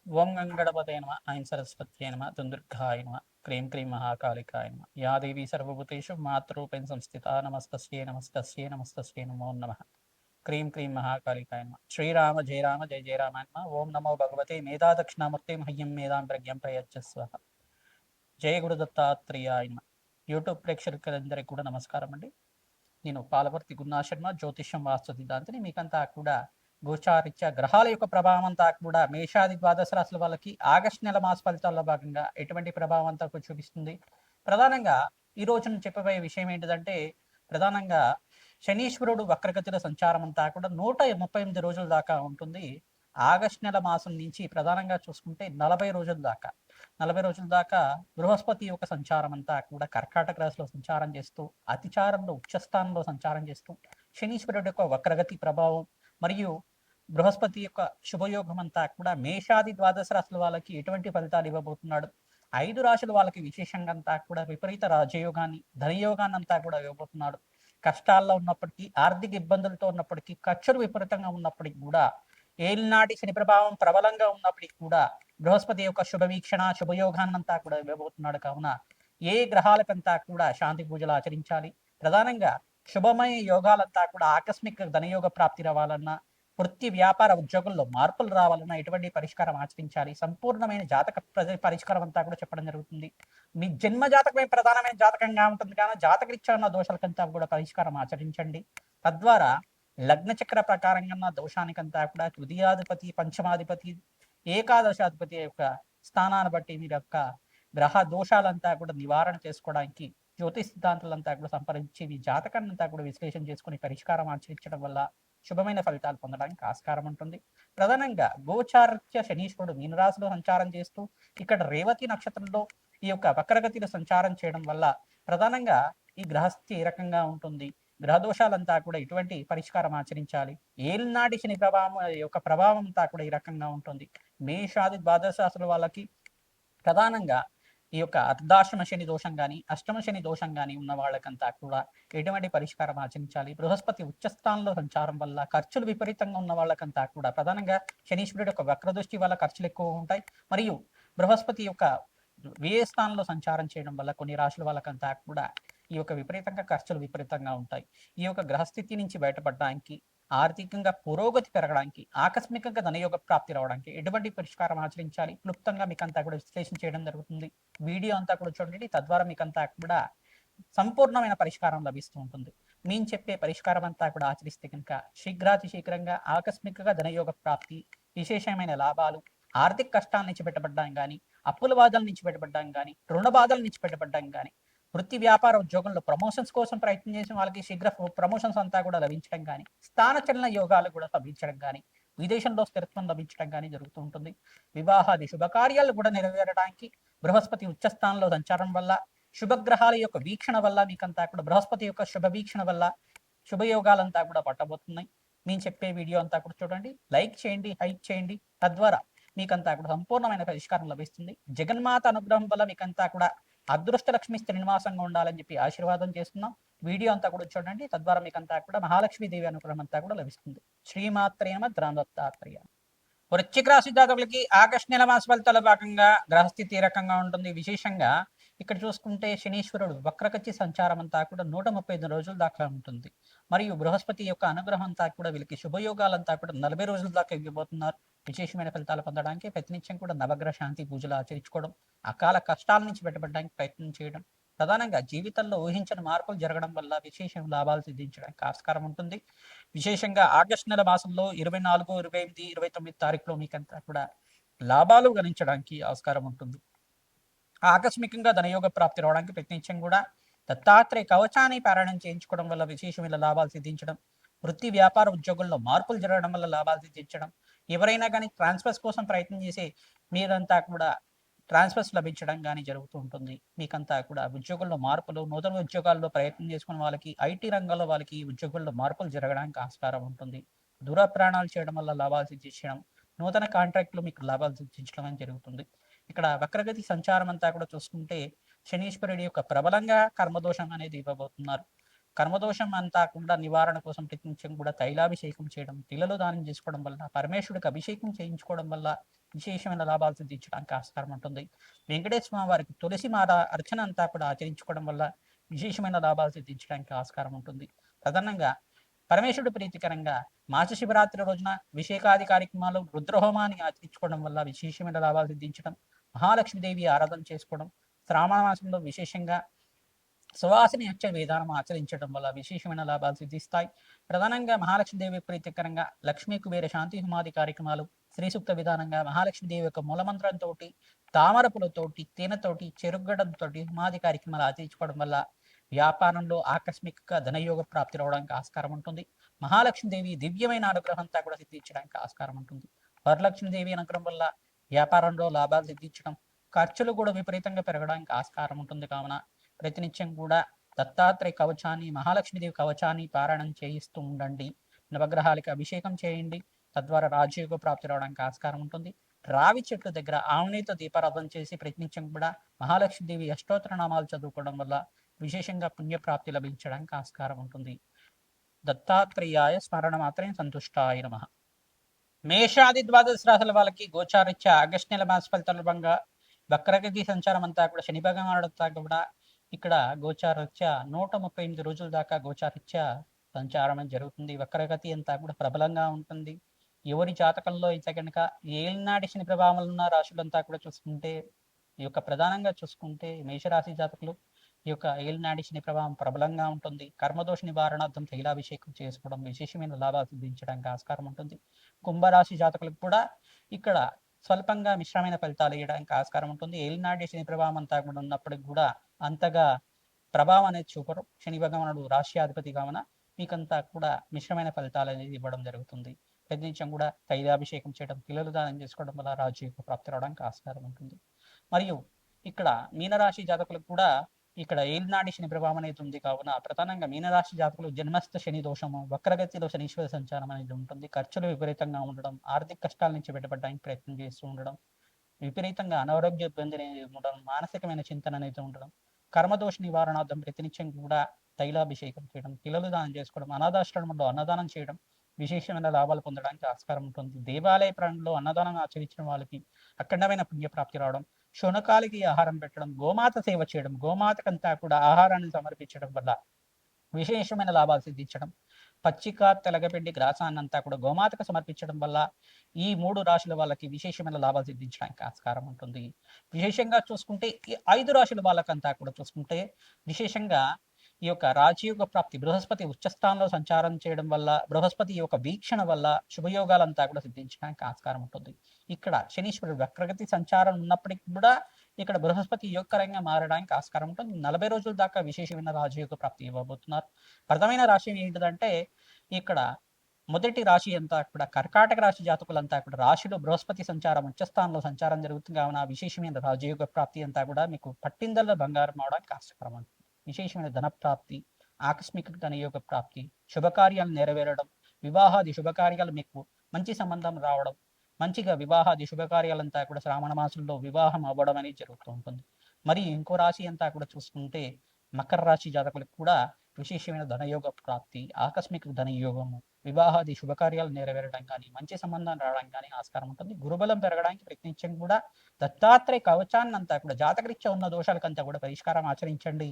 ఓం గంగణపతే నమ ఐం సరస్వత్యై నమ దుందుర్గాయ నమ క్రీం క్రీం మహాకాళికాయ నమ యా దేవీ సర్వభూతేషు మాతృరూపేణ సంస్థితా నమస్తస్యై నమస్తస్యై నమస్తస్యై నమో నమః క్రీం క్రీం మహాకాళికాయ నమ శ్రీరామ జయ రామ జయ జయ రామ నమ ఓం నమో భగవతే మేధా దక్షిణామూర్తి మహ్యం మేధాం ప్రజ్ఞం ప్రయచ్చస్వ జయ గురు దత్తాత్రేయాయ నమ యూట్యూబ్ ప్రేక్షకులందరికీ కూడా నమస్కారం అండి. నేను పాలవర్తి గున్నా శర్మ, జ్యోతిష్యం వాస్తు సిద్ధాంతిని. మీకంతా కూడా గోచారిత్య గ్రహాల యొక్క ప్రభావం అంతా కూడా మేషాది ద్వాదశ రాశుల వాళ్ళకి ఆగస్టు నెల మాస ఫలితాల్లో భాగంగా ఎటువంటి ప్రభావం అంతా కూడా చూపిస్తుంది. ప్రధానంగా ఈ రోజు నేను చెప్పబోయే విషయం ఏంటిదంటే, ప్రధానంగా శనీశ్వరుడు వక్రగతిలో సంచారం అంతా కూడా 138 రోజుల దాకా ఉంటుంది. ఆగస్టు నెల మాసం నుంచి ప్రధానంగా చూసుకుంటే 40 రోజుల దాకా బృహస్పతి యొక్క సంచారం అంతా కూడా కర్కాటక రాశిలో సంచారం చేస్తూ, అతిచారంలో ఉచ్చస్థానంలో సంచారం చేస్తూ, శనీశ్వరుడు యొక్క వక్రగతి ప్రభావం మరియు బృహస్పతి యొక్క శుభయోగం అంతా కూడా మేషాది ద్వాదశ రాశుల వాళ్ళకి ఎటువంటి ఫలితాలు ఇవ్వబోతున్నాడు, 5 రాశుల వాళ్ళకి విశేషంగా అంతా కూడా విపరీత రాజయోగాన్ని ధనయోగాన్ని అంతా కూడా ఇవ్వబోతున్నాడు. కష్టాల్లో ఉన్నప్పటికీ, ఆర్థిక ఇబ్బందులతో ఉన్నప్పటికీ, ఖర్చులు విపరీతంగా ఉన్నప్పటికీ కూడా, ఏలినాటి శని ప్రభావం ప్రబలంగా ఉన్నప్పటికీ కూడా బృహస్పతి యొక్క శుభవీక్షణ శుభయోగాన్నంతా కూడా ఇవ్వబోతున్నాడు. కావున ఏ గ్రహాలకంతా కూడా శాంతి పూజలు ఆచరించాలి, ప్రధానంగా శుభమయ యోగాలంతా కూడా ఆకస్మిక ధనయోగ ప్రాప్తి రావాలన్నా, వృత్తి వ్యాపార ఉద్యోగుల్లో మార్పులు రావాలన్నా ఎటువంటి పరిష్కారం ఆచరించాలి, సంపూర్ణమైన జాతక పరిష్కారం అంతా కూడా చెప్పడం జరుగుతుంది. మీ జన్మ జాతకమే ప్రధానమైన జాతకంగా ఉంటుంది కానీ జాతకరీత్యా ఉన్న దోషాలకంతా కూడా పరిష్కారం ఆచరించండి. తద్వారా లగ్న చక్ర ప్రకారంగా దోషానికంతా కూడా తృతీయాధిపతి, పంచమాధిపతి, ఏకాదశాధిపతి యొక్క స్థానాన్ని బట్టి మీరు యొక్క గ్రహ దోషాలంతా కూడా నివారణ చేసుకోవడానికి జ్యోతిష్ సిద్ధాంతాలంతా కూడా సంప్రదించి మీ జాతకాన్ని అంతా కూడా విశ్లేషణ చేసుకుని పరిష్కారం ఆచరించడం వల్ల శుభమైన ఫలితాలు పొందడానికి ఆస్కారం ఉంటుంది. ప్రధానంగా గోచారత్య శనీశ్వరుడు మీనరాశిలో సంచారం చేస్తూ ఇక్కడ రేవతి నక్షత్రంలో ఈ యొక్క వక్రగతిలో సంచారం చేయడం వల్ల ప్రధానంగా ఈ గ్రహస్థితి ఏ రకంగా ఉంటుంది, గ్రహ దోషాలంతా కూడా ఎటువంటి పరిష్కారం ఆచరించాలి, ఏలినాటి శని ప్రభావం యొక్క ప్రభావం అంతా కూడా ఈ రకంగా ఉంటుంది. మేషాది ద్వాదశ రాశుల వాళ్ళకి ప్రధానంగా ఈ యొక్క అర్ధాశ్రమ శని దోషం కానీ అష్టమ శని దోషం కానీ ఉన్న వాళ్ళకంతా కూడా ఎటువంటి పరిష్కారం ఆచరించాలి, బృహస్పతి ఉచ్చస్థానంలో సంచారం వల్ల ఖర్చులు విపరీతంగా ఉన్న వాళ్ళకంతా కూడా ప్రధానంగా శనీశ్వరుడు యొక్క వక్రదృష్టి వల్ల ఖర్చులు ఎక్కువ ఉంటాయి. మరియు బృహస్పతి యొక్క వ్యయ స్థానంలో సంచారం చేయడం వల్ల కొన్ని రాశుల వాళ్ళకంతా కూడా ఈ యొక్క విపరీతంగా ఖర్చులు విపరీతంగా ఉంటాయి. ఈ యొక్క గ్రహస్థితి నుంచి బయటపడడానికి, ఆర్థికంగా పురోగతి పెరగడానికి, ఆకస్మికంగా ధనయోగ ప్రాప్తి రావడానికి ఎటువంటి పరిష్కారం ఆచరించాలి క్లుప్తంగా మీకు అంతా కూడా విశ్లేషణ చేయడం జరుగుతుంది. వీడియో అంతా కూడా చూడండి, తద్వారా మీకు అంతా కూడా సంపూర్ణమైన పరిష్కారం లభిస్తూ ఉంటుంది. మేము చెప్పే పరిష్కారం అంతా కూడా ఆచరిస్తే కనుక శీఘ్రాతి శీఘ్రంగా ఆకస్మికంగా ధనయోగ ప్రాప్తి, విశేషమైన లాభాలు, ఆర్థిక కష్టాల నుంచి బయటపడడం కానీ, అప్పుల బాధల నుంచి బయటపడడం కానీ, రుణ బాధల నుంచి బయటపడడం కానీ, వృత్తి వ్యాపార ఉద్యోగంలో ప్రమోషన్స్ కోసం ప్రయత్నం చేసిన వాళ్ళకి శీఘ్ర ప్రమోషన్స్ అంతా కూడా లభించడం కానీ, స్థానచలన యోగాలు కూడా లభించడం కానీ, విదేశంలో స్థిరత్వం లభించడం కానీ జరుగుతూ ఉంటుంది. వివాహాది శుభకార్యాలు కూడా నెరవేరడానికి బృహస్పతి ఉచ్చస్థానంలో సంచారం వల్ల, శుభగ్రహాల యొక్క వీక్షణ వల్ల మీకంతా కూడా బృహస్పతి యొక్క శుభ వీక్షణ వల్ల శుభయోగాలంతా కూడా పట్టబోతున్నాయి. మేము చెప్పే వీడియో అంతా కూడా చూడండి, లైక్ చేయండి, హైప్ చేయండి. తద్వారా మీకంతా కూడా సంపూర్ణమైన పరిష్కారం లభిస్తుంది. జగన్మాత అనుగ్రహం వల్ల మీకంతా కూడా అదృష్ట లక్ష్మి శ్రీనివాసంగా ఉండాలని చెప్పి ఆశీర్వాదం చేస్తున్నాం. వీడియో అంతా కూడా చూడండి, తద్వారా మీకంతా కూడా మహాలక్ష్మీదేవి అనుగ్రహం అంతా కూడా లభిస్తుంది. శ్రీమాత్రే నమః. ద్రాందత్తాత్రేయ. వృశ్చిక రాశి జాతకులకి ఆగస్టు నెల మాస ఫలితాల భాగంగా గ్రహస్థితి ఏ రకంగా ఉంటుంది, విశేషంగా ఇక్కడ చూసుకుంటే శనీశ్వరుడు వక్రగతి సంచారం అంతా కూడా 135 రోజుల దాకా ఉంటుంది. మరియు బృహస్పతి యొక్క అనుగ్రహం అంతా కూడా వీళ్ళకి శుభయోగాలంతా కూడా 40 రోజుల దాకా ఇవ్వబోతున్నారు. విశేషమైన ఫలితాలు పొందడానికి ప్రతినిత్యం కూడా నవగ్రహ శాంతి పూజలు ఆచరించుకోవడం, అకాల కష్టాల నుంచి బయటపడడానికి ప్రయత్నం చేయడం, ప్రధానంగా జీవితంలో ఊహించిన మార్పులు జరగడం వల్ల విశేష లాభాలు సిద్ధించడానికి ఆస్కారం ఉంటుంది. విశేషంగా ఆగస్టు నెల మాసంలో 24, 28, 29 తారీఖులో మీకంతా కూడా లాభాలు గణించడానికి ఆస్కారం ఉంటుంది. ఆకస్మికంగా ధనయోగ ప్రాప్తి రావడానికి ప్రయత్నించడం కూడా దత్తాత్రేయ కవచాన్ని పారాయణం చేయించుకోవడం వల్ల విశేషమైన లాభాలు సిద్ధించడం, వృత్తి వ్యాపార ఉద్యోగుల్లో మార్పులు జరగడం వల్ల లాభాలు సిద్ధించడం, ఎవరైనా కానీ ట్రాన్స్ఫర్స్ కోసం ప్రయత్నం చేసే మీరంతా కూడా ట్రాన్స్ఫర్స్ లభించడం కానీ జరుగుతూ ఉంటుంది. మీకంతా కూడా ఉద్యోగుల్లో మార్పులు, నూతన ఉద్యోగాల్లో ప్రయత్నం చేసుకున్న వాళ్ళకి, ఐటీ రంగంలో వాళ్ళకి ఉద్యోగుల్లో మార్పులు జరగడానికి ఆస్కారం ఉంటుంది. దూర ప్రయాణాలు చేయడం వల్ల లాభాలు సిద్ధించడం, నూతన కాంట్రాక్ట్లు మీకు లాభాలు సిద్ధించడం అని జరుగుతుంది. ఇక్కడ వక్రగతి సంచారం అంతా కూడా చూసుకుంటే శనీశ్వరుడి యొక్క ప్రబలంగా కర్మదోషం అనేది ఇవ్వబోతున్నారు. కర్మదోషం అంతా కూడా నివారణ కోసం ప్రతినిత్యం కూడా తైలాభిషేకం చేయడం, తిలలో దానం చేసుకోవడం వల్ల, పరమేశ్వరుడికి అభిషేకం చేయించుకోవడం వల్ల విశేషమైన లాభాలు సిద్ధించడానికి ఆస్కారం ఉంటుంది. వెంకటేశ్వర స్వామి వారికి తులసి మాల అర్చన అంతా కూడా ఆచరించుకోవడం వల్ల విశేషమైన లాభాలు సిద్ధించడానికి ఆస్కారం ఉంటుంది. ప్రధానంగా పరమేశ్వరుడు ప్రీతికరంగా మాస శివరాత్రి రోజున విశేషాది కార్యక్రమాలు రుద్రహోమాన్ని ఆచరించుకోవడం వల్ల విశేషమైన లాభాలు సిద్ధించడం, మహాలక్ష్మీదేవి ఆరాధన చేసుకోవడం, శ్రావణ మాసంలో విశేషంగా సువాసిని హత్య విధానం ఆచరించడం వల్ల విశేషమైన లాభాలు సిద్ధిస్తాయి. ప్రధానంగా మహాలక్ష్మీదేవి ప్రీతికరంగా లక్ష్మీ కుబేర శాంతి హోమాది కార్యక్రమాలు, శ్రీ సూక్త విధానంగా మహాలక్ష్మీదేవి యొక్క మూలమంత్రంతో, తామరపులతోటి, తేనెతోటి, చెరుగడంతో హోమాది కార్యక్రమాలు ఆచరించుకోవడం వల్ల వ్యాపారంలో ఆకస్మిక ధనయోగ ప్రాప్తి రావడానికి ఆస్కారం ఉంటుంది. మహాలక్ష్మీదేవి దివ్యమైన అనుగ్రహం అంతా కూడా సిద్ధించడానికి ఆస్కారం ఉంటుంది. వరలక్ష్మీదేవి అనుగ్రహం వల్ల వ్యాపారంలో లాభాలు సిద్ధించడం, ఖర్చులు కూడా విపరీతంగా పెరగడానికి ఆస్కారం ఉంటుంది. కావున ప్రతినిత్యం కూడా దత్తాత్రేయ కవచాన్ని, మహాలక్ష్మీదేవి కవచాన్ని పారాయణం చేయిస్తూ ఉండండి. నవగ్రహాలకి అభిషేకం చేయండి. తద్వారా రాజయోగ ప్రాప్తి రావడానికి ఆస్కారం ఉంటుంది. రావి చెట్ల దగ్గర ఆవునేతో దీపారాధన చేసి ప్రతినిత్యం కూడా మహాలక్ష్మీదేవి అష్టోత్తర నామాలు చదువుకోవడం వల్ల విశేషంగా పుణ్యప్రాప్తి లభించడానికి ఆస్కారం ఉంటుంది. దత్తాత్రేయాయ స్మరణ మాత్రమే సంతుష్టాయ నమః. మేషాది ద్వాదశ రాశుల వాళ్ళకి గోచారిత్య ఆగస్టు నెల మాస ఫలితాల భాగంగా వక్రగతి సంచారం అంతా కూడా శని భగవానుడంతా కూడా ఇక్కడ గోచారరీత్యా 138 రోజుల దాకా గోచారరీత్యా సంచారం జరుగుతుంది. వక్రగతి అంతా కూడా ప్రబలంగా ఉంటుంది. ఎవరి జాతకంలో అయితే కనుక ఏలినాటి శని ప్రభావం ఉన్న రాశులంతా కూడా చూసుకుంటే, ఈ యొక్క ప్రధానంగా చూసుకుంటే మేషరాశి జాతకులు ఈ యొక్క ఏలినాటి శని ప్రభావం ప్రబలంగా ఉంటుంది. కర్మదోష నివారణార్థం తైలాభిషేకం చేసుకోవడం విశేషమైన లాభాలు సిద్ధించడానికి ఆస్కారం ఉంటుంది. కుంభరాశి జాతకులకు కూడా ఇక్కడ స్వల్పంగా మిశ్రమైన ఫలితాలు ఇవ్వడానికి ఆస్కారం ఉంటుంది. ఏలినాటి శని ప్రభావం అంతా కూడా ఉన్నప్పటికి కూడా అంతగా ప్రభావం అనేది చూపరు. శని భగవానుడు రాష్ట్రాధిపతి కావున మీకంతా కూడా మిశ్రమైన ఫలితాలు అనేది ఇవ్వడం జరుగుతుంది. ప్రతినిత్యం కూడా తైలాభిషేకం చేయడం, పిల్లలు దానం చేసుకోవడం వల్ల రాజయోగ ప్రాప్తి రావడానికి ఆస్కారం ఉంటుంది. మరియు ఇక్కడ మీనరాశి జాతకులకు కూడా ఇక్కడ ఏలినాటి శని ప్రభావం అనేది ఉంది. కావున ప్రధానంగా మీనరాశి జాతకులు జన్మస్థ శని దోషము, వక్రగతిలో శనీశ్వర సంచారం అనేది ఉంటుంది. ఖర్చులు విపరీతంగా ఉండడం, ఆర్థిక కష్టాల నుంచి బయటపడడానికి ప్రయత్నం చేస్తూ ఉండడం, విపరీతంగా అనారోగ్య ఇబ్బంది అనేది ఉండడం, మానసికమైన చింతన అనేది ఉండడం, కర్మదోష నివారణార్థం ప్రతినిత్యం కూడా తైలాభిషేకం చేయడం, పిల్లలు దానం చేసుకోవడం, అనాథాశ్రమంలో అన్నదానం చేయడం విశేషమైన లాభాలు పొందడానికి ఆస్కారం ఉంటుంది. దేవాలయ ప్రాంతంలో అన్నదానం ఆచరించిన వాళ్ళకి అఖండమైన పుణ్యప్రాప్తి రావడం, శునకాలకి ఆహారం పెట్టడం, గోమాత సేవ చేయడం, గోమాతకంతా కూడా ఆహారాన్ని సమర్పించడం వల్ల విశేషమైన లాభాలు సిద్ధించడం, పచ్చిక తెలగపిండి గ్రాసాన్నంతా కూడా గోమాతకు సమర్పించడం వల్ల ఈ 3 రాశుల వాళ్ళకి విశేషమైన లాభాలు సిద్ధించడానికి ఆస్కారం ఉంటుంది. విశేషంగా చూసుకుంటే ఈ 5 రాశుల వాళ్ళకంతా కూడా చూసుకుంటే విశేషంగా ఈ యొక్క రాజయోగ ప్రాప్తి, బృహస్పతి ఉచ్చస్థానంలో సంచారం చేయడం వల్ల, బృహస్పతి యొక్క వీక్షణ వల్ల శుభయోగాలంతా కూడా సిద్ధించడానికి ఆస్కారం ఉంటుంది. ఇక్కడ శనీశ్వరుడు వక్రగతి సంచారం ఉన్నప్పటికీ కూడా ఇక్కడ బృహస్పతి యోగకరంగా మారడానికి ఆస్కారం ఉంటుంది. 40 రోజుల దాకా విశేషమైన రాజయోగ ప్రాప్తి ఇవ్వబోతున్నారు. ప్రథమైన రాశి ఏంటిదంటే ఇక్కడ మొదటి రాశి అంతా కూడా కర్కాటక రాశి జాతకులంతా కూడా రాశిలో బృహస్పతి సంచారం ఉచ్చస్థానంలో సంచారం జరుగుతుంది. కావున విశేషమైన రాజయోగ ప్రాప్తి అంతా కూడా మీకు పట్టిందల్లో బంగారం అవడానికి ఆస్కారం ఉంటుంది. విశేషమైన ధన ప్రాప్తి, ఆకస్మిక ధనయోగ ప్రాప్తి, శుభకార్యాలు నెరవేరడం, వివాహాది శుభకార్యాలు మీకు మంచి సంబంధం రావడం, మంచిగా వివాహాది శుభకార్యాలంతా కూడా శ్రావణ మాసంలో వివాహం అవ్వడం అనేది జరుగుతూ ఉంటుంది. మరి ఇంకో రాశి అంతా కూడా చూసుకుంటే మకర రాశి జాతకులకు కూడా విశేషమైన ధనయోగ ప్రాప్తి, ఆకస్మిక ధనయోగము, వివాహాది శుభకార్యాలు నెరవేరడం కానీ, మంచి సంబంధం రావడం కానీ ఆస్కారం ఉంటుంది. గురుబలం పెరగడానికి ప్రయత్నించడం కూడా దత్తాత్రేయ కవచాన్ని అంతా కూడా జాతకరీత్యా ఉన్న దోషాలకంతా కూడా పరిష్కారం ఆచరించండి.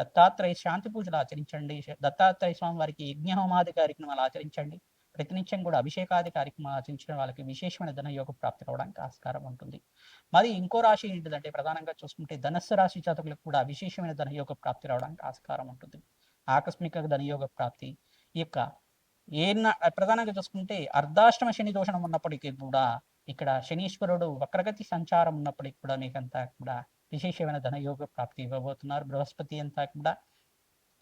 దత్తాత్రేయ శాంతి పూజలు ఆచరించండి. దత్తాత్రేయ స్వామి వారికి యజ్ఞహోమాది కార్యక్రమాలు ఆచరించండి. ప్రతినిత్యం కూడా అభిషేకాది కార్యక్రమాలు ఆచరించడం వాళ్ళకి విశేషమైన ధనయోగ ప్రాప్తి రావడానికి ఆస్కారం ఉంటుంది. మరి ఇంకో రాశి ఏంటిదంటే ప్రధానంగా చూసుకుంటే ధనస్సు రాశి జాతకులకు కూడా విశేషమైన ధనయోగ ప్రాప్తి రావడానికి ఆస్కారం ఉంటుంది. ఆకస్మిక ధనయోగ ప్రాప్తి, ఈ యొక్క ప్రధానంగా చూసుకుంటే అర్ధాష్టమ శని దోషణం ఉన్నప్పటికీ కూడా ఇక్కడ శనీశ్వరుడు వక్రగతి సంచారం ఉన్నప్పటికీ కూడా మీకంతా కూడా విశేషమైన ధనయోగ ప్రాప్తి ఇవ్వబోతున్నారు. బృహస్పతి అంతా కూడా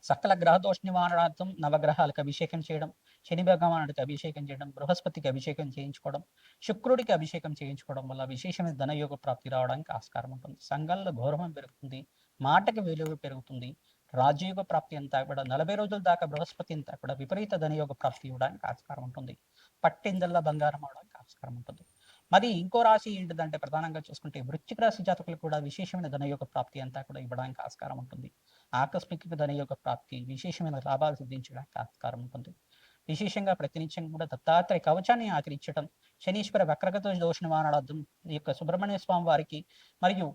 సకల గ్రహ దోష నివారణార్థం నవగ్రహాలకు అభిషేకం చేయడం, శని భగవానుడికి అభిషేకం చేయడం, బృహస్పతికి అభిషేకం చేయించుకోవడం, శుక్రుడికి అభిషేకం చేయించుకోవడం వల్ల విశేషమైన ధనయోగ ప్రాప్తి రావడానికి ఆస్కారం ఉంటుంది. సంఘంలో గౌరవం పెరుగుతుంది, మాటకి విలువ పెరుగుతుంది. రాజయోగ ప్రాప్తి అంతా కూడా 40 రోజుల దాకా బృహస్పతి అంతా కూడా విపరీత ధనయోగ ప్రాప్తి ఇవ్వడానికి ఆస్కారం ఉంటుంది. పట్టిందల్లా బంగారం అవడానికి ఆస్కారం ఉంటుంది. మరి ఇంకో రాశి ఏంటిదంటే ప్రధానంగా చూసుకుంటే వృశ్చిక రాశి జాతకులు కూడా విశేషమైన ధనయోగ ప్రాప్తి అంతా కూడా ఇవ్వడానికి ఆస్కారం ఉంటుంది. ఆకస్మిక ధనయోగ ప్రాప్తి, విశేషమైన లాభాలు సిద్ధించడానికి ఆస్కారం ఉంటుంది. విశేషంగా ప్రతినిత్యం కూడా దత్తాత్రేయ కవచాన్ని ఆచరించడం, శనీశ్వర వక్రగత దోష నివారణార్థం ఈ యొక్క సుబ్రహ్మణ్య స్వామి వారికి మరియు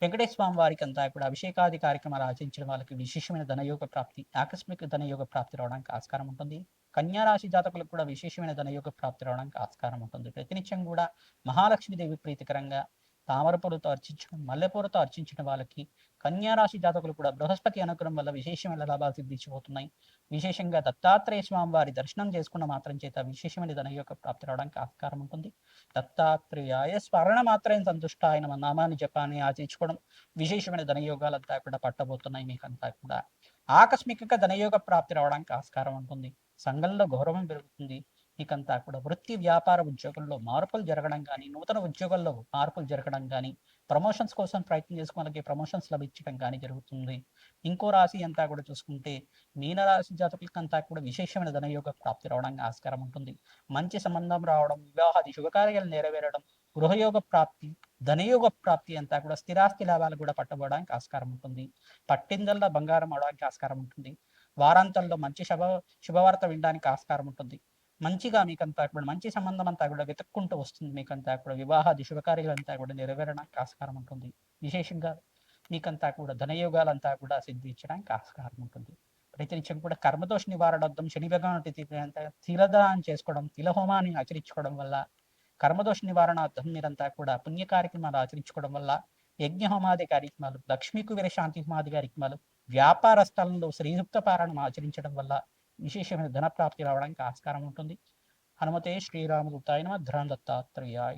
వెంకటేశ్వర స్వామి వారికి అంతా కూడా అభిషేకాది కార్యక్రమాలు ఆచరించడం వాళ్ళకి విశేషమైన ధనయోగ ప్రాప్తి, ఆకస్మిక ధనయోగ ప్రాప్తి రావడానికి ఆస్కారం ఉంటుంది. కన్యా రాశి జాతకులకు కూడా విశేషమైన ధనయోగ ప్రాప్తి రావడానికి ఆస్కారం ఉంటుంది. ప్రతినిత్యం కూడా మహాలక్ష్మీదేవి ప్రీతికరంగా తామరపూలతో అర్చించడం, మల్లెపూలతో అర్చించిన వాళ్ళకి, కన్యా రాశి జాతకులు కూడా బృహస్పతి అనుగ్రహం వల్ల విశేషమైన లాభాలు సిద్ధించబోతున్నాయి. విశేషంగా దత్తాత్రేయ స్వామి వారి దర్శనం చేసుకున్న మాత్రం చేత విశేషమైన ధనయోగ ప్రాప్తి రావడానికి ఆస్కారం ఉంటుంది. దత్తాత్రేయాయ స్మరణ మాత్రం సంతుష్టాయ నమ నామాన్ని జపాన్ని ఆచరించుకోవడం విశేషమైన ధనయోగాలంతా కూడా పట్టబోతున్నాయి. మీకంతా కూడా ఆకస్మికంగా ధనయోగ ప్రాప్తి రావడానికి ఆస్కారం ఉంటుంది. సంఘంలో గౌరవం పెరుగుతుంది. మీకంతా కూడా వృత్తి వ్యాపార ఉద్యోగంలో మార్పులు జరగడం కానీ, నూతన ఉద్యోగాల్లో మార్పులు జరగడం కానీ, ప్రమోషన్స్ కోసం ప్రయత్నం చేసుకున్న వాళ్ళకి ప్రమోషన్స్ లభించడం కానీ జరుగుతుంది. ఇంకో రాశి అంతా కూడా చూసుకుంటే మీనరాశి జాతకులకంతా కూడా విశేషమైన ధనయోగ ప్రాప్తి రావడానికి ఆస్కారం ఉంటుంది. మంచి సంబంధం రావడం, వివాహాది శుభకార్యాలు నెరవేరడం, గృహయోగ ప్రాప్తి, ధనయోగ ప్రాప్తి అంతా కూడా స్థిరాస్తి లాభాలు కూడా పట్టబడడానికి ఆస్కారం ఉంటుంది. పట్టిందల్లా బంగారం అవడానికి ఆస్కారం ఉంటుంది. వారాంతంలో మంచి శుభవార్త వినడానికి ఆస్కారం ఉంటుంది. మంచిగా మీకంతా కూడా మంచి సంబంధం అంతా కూడా వెతుక్కుంటూ వస్తుంది. మీకంతా కూడా వివాహాది శుభకార్యాలంతా కూడా నెరవేరడానికి ఆస్కారం ఉంటుంది. విశేషంగా మీకంతా కూడా ధనయోగాలంతా కూడా సిద్ధించడానికి ఆస్కారం ఉంటుంది. ప్రతినిత్యం కూడా కర్మదోష నివారణార్థం శని భగవానుడి తిలదానం చేసుకోవడం, తిలహోమాన్ని ఆచరించుకోవడం వల్ల, కర్మదోష నివారణార్థం మీరంతా కూడా పుణ్య కార్యక్రమాలు ఆచరించుకోవడం వల్ల, యజ్ఞ హోమాది కార్యక్రమాలు, లక్ష్మీ కుబేర శాంతి హోమాది కార్యక్రమాలు, వ్యాపార స్థలంలో శ్రీయుక్త పారాయణం ఆచరించడం వల్ల విశేషమైన ధన ప్రాప్తి రావడానికి ఆస్కారం ఉంటుంది. హనుమతే శ్రీరామదూతాయ నమః. ధర్మ దత్తాత్రేయాయ.